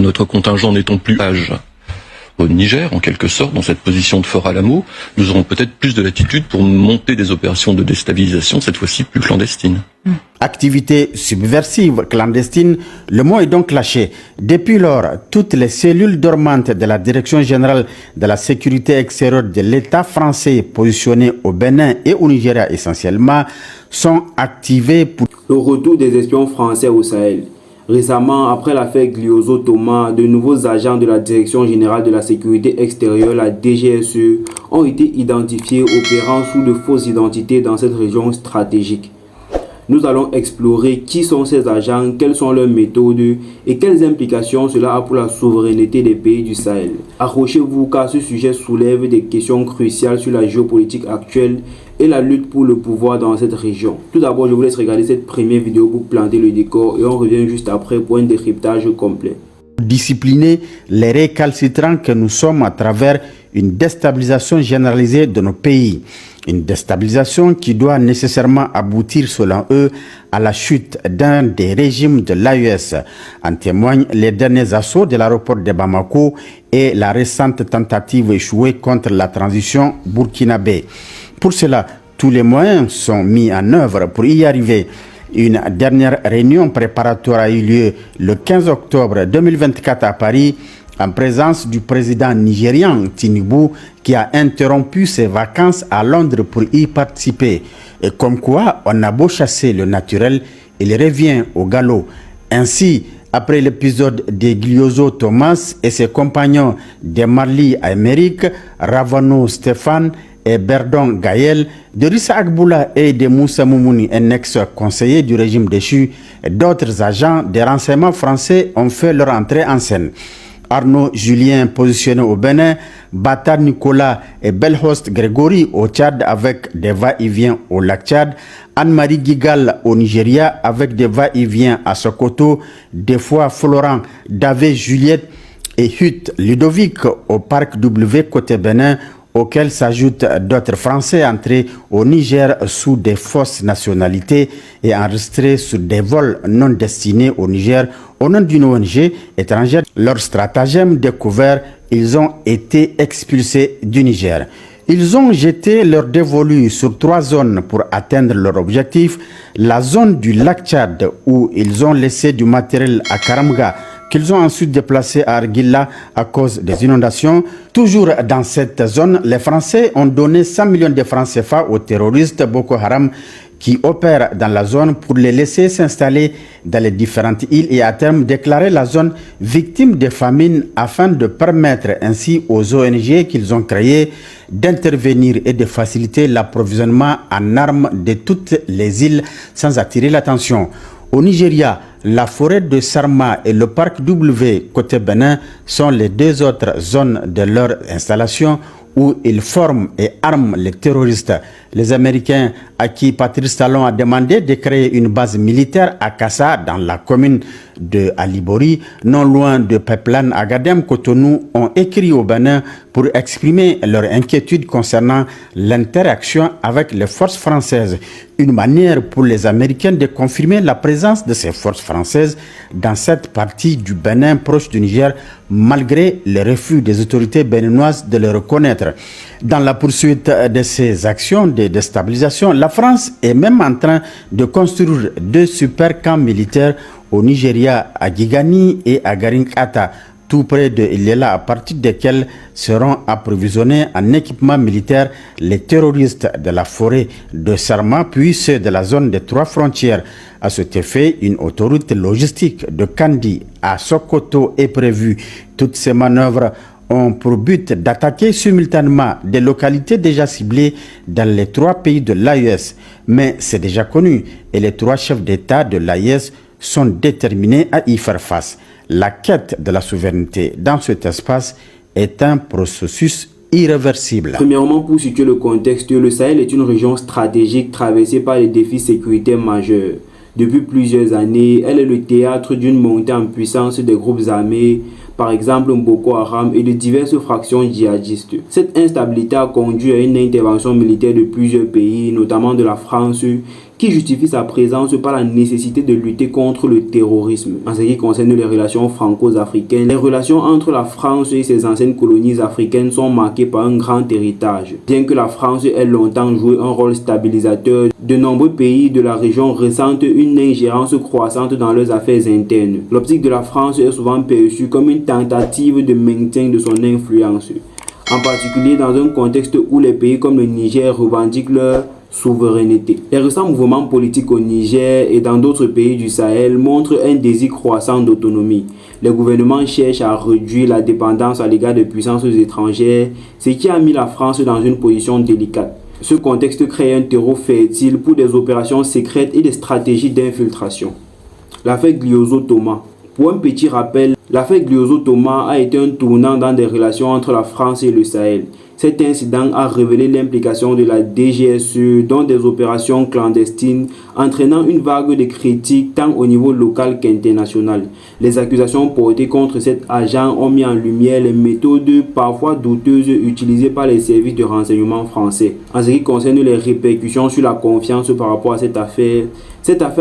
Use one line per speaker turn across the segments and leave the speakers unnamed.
Notre contingent n'étant plus au Niger, en quelque sorte, dans cette position de Fort Alamo, nous aurons peut-être plus de latitude pour monter des opérations de déstabilisation, cette fois-ci plus clandestines.
Activité subversive, clandestine, le mot est donc lâché. Depuis lors, toutes les cellules dormantes de la Direction générale de la sécurité extérieure de l'État français positionnées au Bénin et au Nigeria essentiellement sont activées pour
le retour des espions français au Sahel. Récemment, après l'affaire Glioso Thomas, de nouveaux agents de la Direction générale de la sécurité extérieure, la DGSE, ont été identifiés opérant sous de fausses identités dans cette région stratégique. Nous allons explorer qui sont ces agents, quelles sont leurs méthodes et quelles implications cela a pour la souveraineté des pays du Sahel. Accrochez-vous car ce sujet soulève des questions cruciales sur la géopolitique actuelle et la lutte pour le pouvoir dans cette région. Tout d'abord, je vous laisse regarder cette première vidéo pour planter le décor et on revient juste après pour un décryptage complet.
Discipliner les récalcitrants que nous sommes à travers une déstabilisation généralisée de nos pays. Une déstabilisation qui doit nécessairement aboutir, selon eux, à la chute d'un des régimes de l'AES. En témoignent les derniers assauts de l'aéroport de Bamako et la récente tentative échouée contre la transition burkinabé. Pour cela, tous les moyens sont mis en œuvre pour y arriver. Une dernière réunion préparatoire a eu lieu le 15 octobre 2024 à Paris, en présence du président nigérian Tinubu qui a interrompu ses vacances à Londres pour y participer. Et comme quoi, on a beau chasser le naturel, il revient au galop. Ainsi, après l'épisode de Glioso Thomas et ses compagnons de Marly Aymeric, Ravano Stéphane et Berdon Gaël, de Rissa Agboula et de Moussa Moumouni, un ex-conseiller du régime déchu, d'autres agents des renseignements français ont fait leur entrée en scène. Arnaud Julien positionné au Bénin, Bata Nicolas et Belhost Grégory au Tchad avec des va-et-vient au lac Tchad, Anne-Marie Gigal au Nigeria avec des va-et-vient à Sokoto, des fois Florent, Davé Juliette et Hutt Ludovic au parc W côté Bénin, auxquels s'ajoutent d'autres Français entrés au Niger sous des fausses nationalités et enregistrés sur des vols non destinés au Niger au nom d'une ONG étrangère. Leur stratagème découvert, ils ont été expulsés du Niger. Ils ont jeté leur dévolu sur 3 zones pour atteindre leur objectif. La zone du lac Tchad où ils ont laissé du matériel à Karamga, qu'ils ont ensuite déplacé à Argila à cause des inondations. Toujours dans cette zone, les Français ont donné 100 millions de francs CFA aux terroristes Boko Haram qui opèrent dans la zone pour les laisser s'installer dans les différentes îles et à terme déclarer la zone victime de famine afin de permettre ainsi aux ONG qu'ils ont créées d'intervenir et de faciliter l'approvisionnement en armes de toutes les îles sans attirer l'attention. Au Nigeria, la forêt de Sarma et le parc W côté Bénin sont les 2 autres zones de leur installation où ils forment et arment les terroristes. Les Américains, à qui Patrice Talon a demandé de créer une base militaire à Kassa, dans la commune de Alibori, non loin de Peplan, Agadem, Cotonou, ont écrit au Bénin pour exprimer leur inquiétude concernant l'interaction avec les forces françaises. Une manière pour les Américains de confirmer la présence de ces forces françaises dans cette partie du Bénin proche du Niger, malgré le refus des autorités béninoises de le reconnaître. Dans la poursuite de ces actions de déstabilisation, la France est même en train de construire 2 super camps militaires au Nigeria, à Gigani et à Garinkata, tout près de Ilela, à partir desquels seront approvisionnés en équipement militaire les terroristes de la forêt de Sarma, puis ceux de la zone des 3 frontières. À cet effet, une autoroute logistique de Kandi à Sokoto est prévue. Toutes ces manœuvres ont pour but d'attaquer simultanément des localités déjà ciblées dans les 3 pays de l'AES. Mais c'est déjà connu et les 3 chefs d'État de l'AES sont déterminés à y faire face. La quête de la souveraineté dans cet espace est un processus irréversible.
Premièrement, pour situer le contexte, le Sahel est une région stratégique traversée par des défis sécuritaires majeurs. Depuis plusieurs années, elle est le théâtre d'une montée en puissance des groupes armés, par exemple Boko Haram et de diverses fractions djihadistes. Cette instabilité a conduit à une intervention militaire de plusieurs pays, notamment de la France, qui justifie sa présence par la nécessité de lutter contre le terrorisme. En ce qui concerne les relations franco-africaines, les relations entre la France et ses anciennes colonies africaines sont marquées par un grand héritage. Bien que la France ait longtemps joué un rôle stabilisateur, de nombreux pays de la région ressentent une ingérence croissante dans leurs affaires internes. L'optique de la France est souvent perçue comme une tentative de maintien de son influence, en particulier dans un contexte où les pays comme le Niger revendiquent leur souveraineté. Les récents mouvements politiques au Niger et dans d'autres pays du Sahel montrent un désir croissant d'autonomie. Les gouvernements cherchent à réduire la dépendance à l'égard de puissances étrangères, ce qui a mis la France dans une position délicate. Ce contexte crée un terreau fertile pour des opérations secrètes et des stratégies d'infiltration. L'affaire Gliozo-Thomas. Pour un petit rappel, l'affaire Gliozo-Thomas a été un tournant dans des relations entre la France et le Sahel. Cet incident a révélé l'implication de la DGSE dans des opérations clandestines, entraînant une vague de critiques tant au niveau local qu'international. Les accusations portées contre cet agent ont mis en lumière les méthodes parfois douteuses utilisées par les services de renseignement français. En ce qui concerne les répercussions sur la confiance par rapport à cette affaire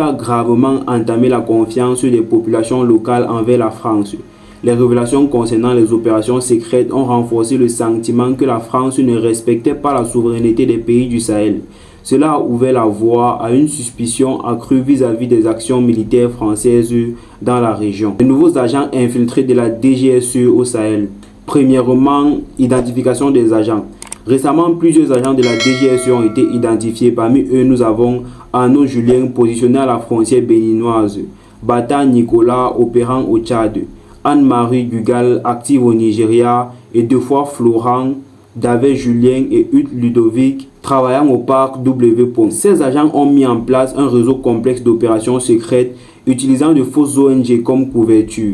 a gravement entamé la confiance des populations locales envers la France. Les révélations concernant les opérations secrètes ont renforcé le sentiment que la France ne respectait pas la souveraineté des pays du Sahel. Cela a ouvert la voie à une suspicion accrue vis-à-vis des actions militaires françaises dans la région. Les nouveaux agents infiltrés de la DGSE au Sahel. Premièrement, identification des agents. Récemment, plusieurs agents de la DGSE ont été identifiés. Parmi eux, nous avons Arnaud Julien, positionné à la frontière béninoise, Bata Nicolas, opérant au Tchad, Anne-Marie Gugal, active au Nigeria, et deux fois Florent, David Julien et Hugues Ludovic, travaillant au parc W. Ces agents ont mis en place un réseau complexe d'opérations secrètes utilisant de fausses ONG comme couverture.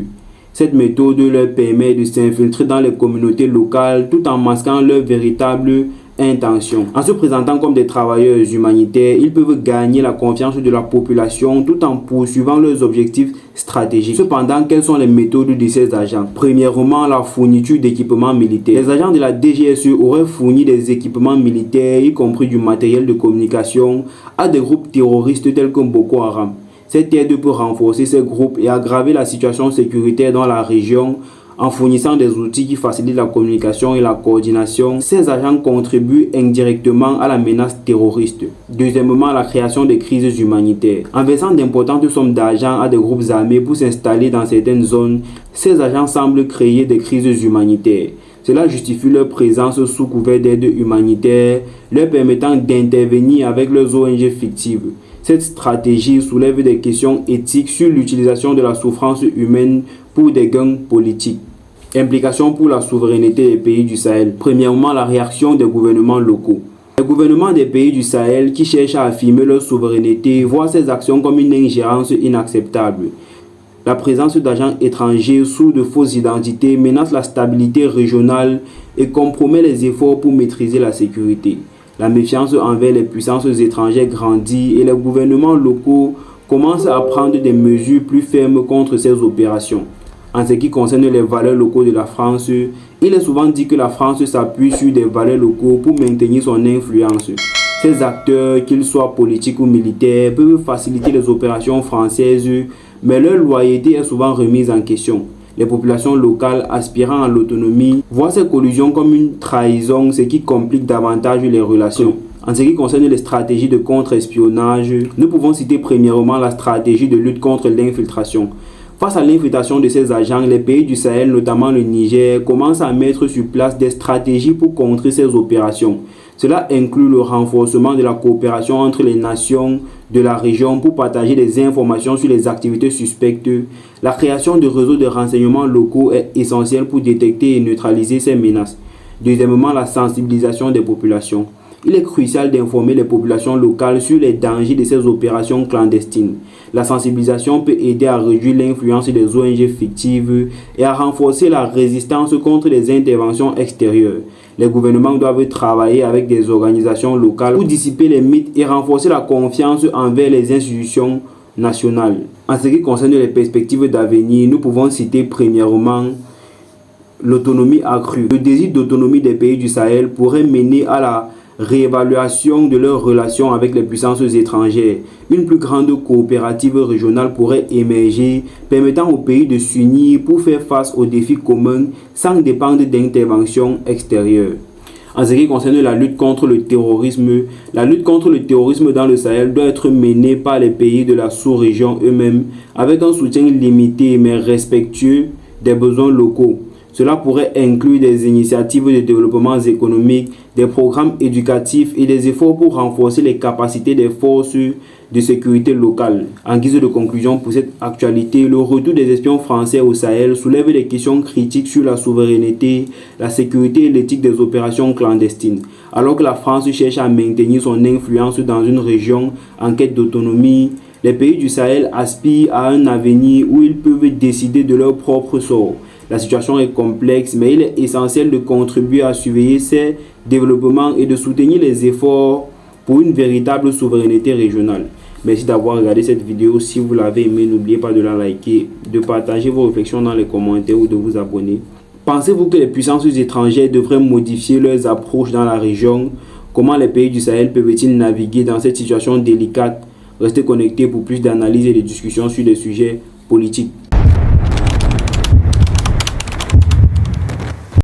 Cette méthode leur permet de s'infiltrer dans les communautés locales tout en masquant leur véritable intention. En se présentant comme des travailleurs humanitaires, ils peuvent gagner la confiance de la population tout en poursuivant leurs objectifs stratégiques. Cependant, quelles sont les méthodes de ces agents? Premièrement, la fourniture d'équipements militaires. Les agents de la DGSE auraient fourni des équipements militaires, y compris du matériel de communication, à des groupes terroristes tels que Boko Haram. Cette aide peut renforcer ces groupes et aggraver la situation sécuritaire dans la région en fournissant des outils qui facilitent la communication et la coordination. Ces agents contribuent indirectement à la menace terroriste. Deuxièmement, la création des crises humanitaires. En versant d'importantes sommes d'argent à des groupes armés pour s'installer dans certaines zones, ces agents semblent créer des crises humanitaires. Cela justifie leur présence sous couvert d'aide humanitaire, leur permettant d'intervenir avec leurs ONG fictives. Cette stratégie soulève des questions éthiques sur l'utilisation de la souffrance humaine pour des gains politiques. Implications pour la souveraineté des pays du Sahel. Premièrement, la réaction des gouvernements locaux. Les gouvernements des pays du Sahel qui cherchent à affirmer leur souveraineté voient ces actions comme une ingérence inacceptable. La présence d'agents étrangers sous de fausses identités menace la stabilité régionale et compromet les efforts pour maîtriser la sécurité. La méfiance envers les puissances étrangères grandit et les gouvernements locaux commencent à prendre des mesures plus fermes contre ces opérations. En ce qui concerne les valeurs locaux de la France, il est souvent dit que la France s'appuie sur des valeurs locaux pour maintenir son influence. Ces acteurs, qu'ils soient politiques ou militaires, peuvent faciliter les opérations françaises, mais leur loyauté est souvent remise en question. Les populations locales aspirant à l'autonomie voient ces collusions comme une trahison, ce qui complique davantage les relations. En ce qui concerne les stratégies de contre-espionnage, nous pouvons citer premièrement la stratégie de lutte contre l'infiltration. Face à l'infiltration de ces agents, les pays du Sahel, notamment le Niger, commencent à mettre sur place des stratégies pour contrer ces opérations. Cela inclut le renforcement de la coopération entre les nations de la région pour partager des informations sur les activités suspectes. La création de réseaux de renseignements locaux est essentielle pour détecter et neutraliser ces menaces. Deuxièmement, la sensibilisation des populations. Il est crucial d'informer les populations locales sur les dangers de ces opérations clandestines. La sensibilisation peut aider à réduire l'influence des ONG fictives et à renforcer la résistance contre les interventions extérieures. Les gouvernements doivent travailler avec des organisations locales pour dissiper les mythes et renforcer la confiance envers les institutions nationales. En ce qui concerne les perspectives d'avenir, nous pouvons citer premièrement l'autonomie accrue. Le désir d'autonomie des pays du Sahel pourrait mener à la réévaluation de leurs relations avec les puissances étrangères. Une plus grande coopérative régionale pourrait émerger, permettant aux pays de s'unir pour faire face aux défis communs sans dépendre d'interventions extérieures. En ce qui concerne la lutte contre le terrorisme dans le Sahel doit être menée par les pays de la sous-région eux-mêmes avec un soutien limité mais respectueux des besoins locaux. Cela pourrait inclure des initiatives de développement économique, des programmes éducatifs et des efforts pour renforcer les capacités des forces de sécurité locales. En guise de conclusion pour cette actualité, le retour des espions français au Sahel soulève des questions critiques sur la souveraineté, la sécurité et l'éthique des opérations clandestines. Alors que la France cherche à maintenir son influence dans une région en quête d'autonomie, les pays du Sahel aspirent à un avenir où ils peuvent décider de leur propre sort. La situation est complexe, mais il est essentiel de contribuer à surveiller ces développements et de soutenir les efforts pour une véritable souveraineté régionale. Merci d'avoir regardé cette vidéo. Si vous l'avez aimé, n'oubliez pas de la liker, de partager vos réflexions dans les commentaires ou de vous abonner. Pensez-vous que les puissances étrangères devraient modifier leurs approches dans la région? Comment les pays du Sahel peuvent-ils naviguer dans cette situation délicate? Restez connectés pour plus d'analyses et de discussions sur des sujets politiques.